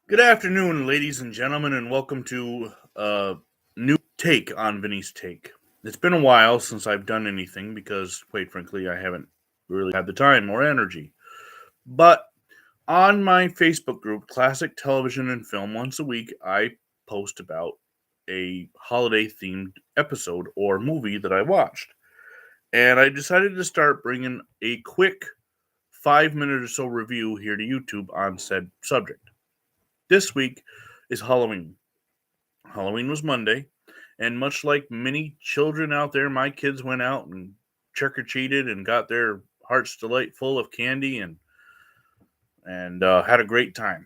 Good afternoon, ladies and gentlemen, and welcome to a new take on Vinny's Take. It's been a while since I've done anything because, quite frankly, I haven't really had the time or energy. But on my Facebook group, Classic Television and Film, once a week I post about a holiday themed episode or movie that I watched. And I decided to start bringing a quick 5 minute or so review here to YouTube on said subject. This week is Halloween. Halloween was Monday, and much like many children out there, my kids went out and trick or treated and got their heart's delight full of candy and had a great time.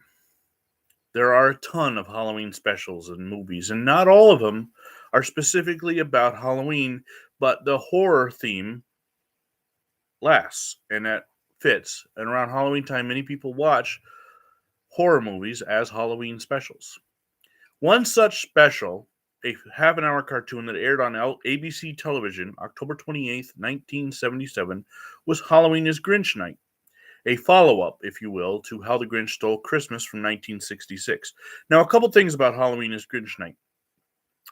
There are a ton of Halloween specials and movies, and not all of them are specifically about Halloween, but the horror theme lasts, and that fits. And around Halloween time, many people watch horror movies as Halloween specials. One such special, a half an hour cartoon that aired on ABC television October 28th, 1977, was Halloween is Grinch Night, a follow up, if you will, to How the Grinch Stole Christmas from 1966. Now, a couple things about Halloween is Grinch Night.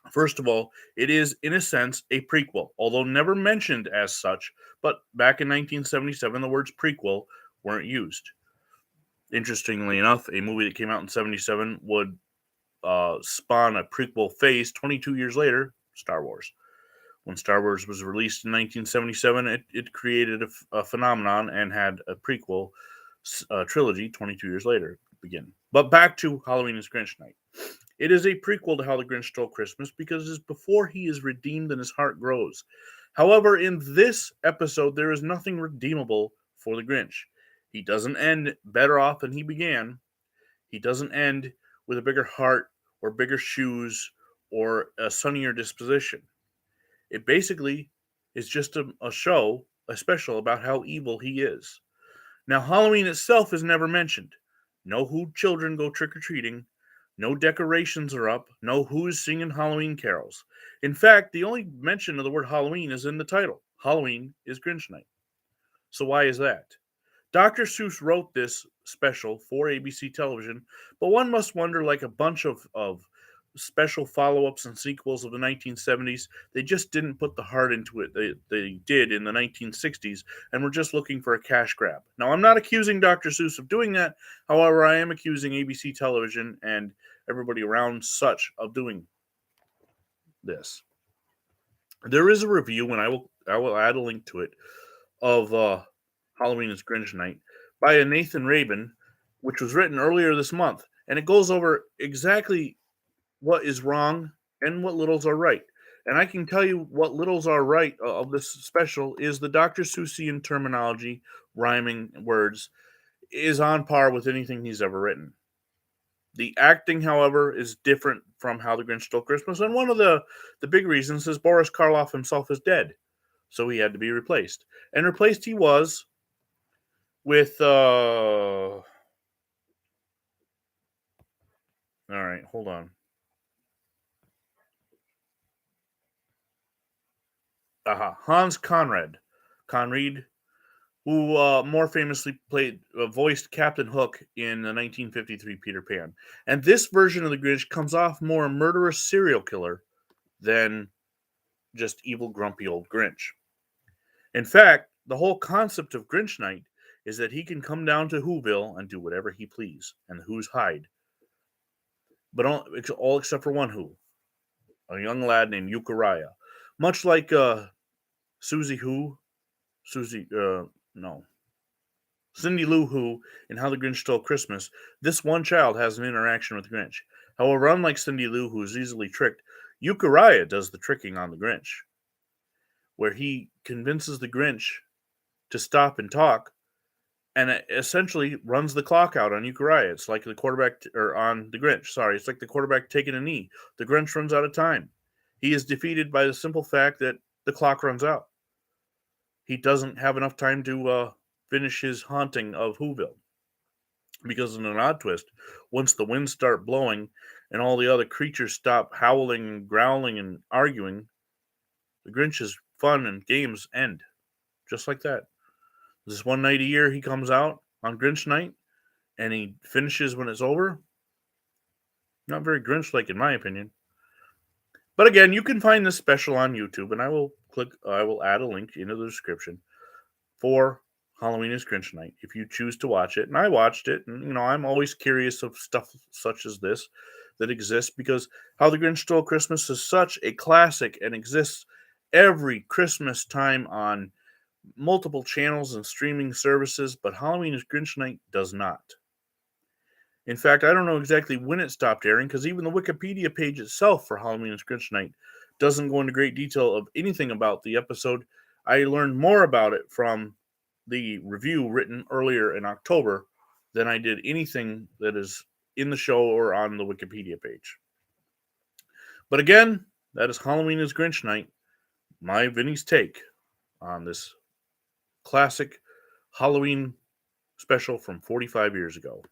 First of all, it is, in a sense, a prequel, although never mentioned as such, but back in 1977, the words prequel weren't used. Interestingly enough, a movie that came out in 77 would spawn a prequel phase 22 years later, Star Wars. When Star Wars was released in 1977, it created a phenomenon and had a prequel trilogy 22 years later begin. But back to Halloween is Grinch Night. It is a prequel to How the Grinch Stole Christmas because it is before he is redeemed and his heart grows. However, in this episode, there is nothing redeemable for the Grinch. He doesn't end better off than he began. He doesn't end with a bigger heart or bigger shoes or a sunnier disposition. It basically is just a show, a special about how evil he is. Now, Halloween itself is never mentioned. No who children go trick or treating. No decorations are up. No who's singing Halloween carols. In fact, the only mention of the word Halloween is in the title. Halloween is Grinch Night. So why is that? Dr. Seuss wrote this special for ABC television, but one must wonder, like a bunch of special follow ups and sequels of the 1970s, they just didn't put the heart into it they did in the 1960s and were just looking for a cash grab. Now, I'm not accusing Dr. Seuss of doing that. However, I am accusing ABC television and everybody around such of doing this. There is a review, and I will add a link to it, of Halloween is Grinch Night by a Nathan Rabin, which was written earlier this month. And it goes over exactly what is wrong and what littles are right. And I can tell you what littles are right of this special is the Dr. Seussian terminology, rhyming words, is on par with anything he's ever written. The acting, however, is different from How the Grinch Stole Christmas, and one of the big reasons is Boris Karloff himself is dead, so he had to be replaced. And replaced he was with all right, hold on. Hans Conried, who more famously played voiced Captain Hook in the 1953 Peter Pan. And this version of the Grinch comes off more a murderous serial killer than just evil grumpy old Grinch. In fact, the whole concept of Grinch Night is that he can come down to Whoville and do whatever he please, and the Who's hide. But all except for one Who, a young lad named Euchariah. Much like Susie Who, Susie, no, Cindy Lou Who in How the Grinch Stole Christmas, this one child has an interaction with Grinch. However, unlike Cindy Lou, who is easily tricked, Euchariah does the tricking on the Grinch, where he convinces the Grinch to stop and talk and it essentially runs the clock out on Euchariah. It's like the quarterback, or on the Grinch, sorry. It's like the quarterback taking a knee. The Grinch runs out of time. He is defeated by the simple fact that the clock runs out. He doesn't have enough time to finish his haunting of Whoville. Because in an odd twist, once the winds start blowing and all the other creatures stop howling and growling and arguing, the Grinch's fun and games end. Just like that. This one night a year he comes out on Grinch night and he finishes when it's over. Not very Grinch-like, in my opinion. But again, you can find this special on YouTube, and I will add a link into the description for Halloween is Grinch Night if you choose to watch it. And I watched it, and I'm always curious of stuff such as this that exists because How the Grinch Stole Christmas is such a classic and exists every Christmas time on multiple channels and streaming services, but Halloween is Grinch Night does not. In fact, I don't know exactly when it stopped airing because even the Wikipedia page itself for Halloween is Grinch Night doesn't go into great detail of anything about the episode. I learned more about it from the review written earlier in October than I did anything that is in the show or on the Wikipedia page. But again, that is Halloween is Grinch Night, my Vinny's take on this classic Halloween special from 45 years ago.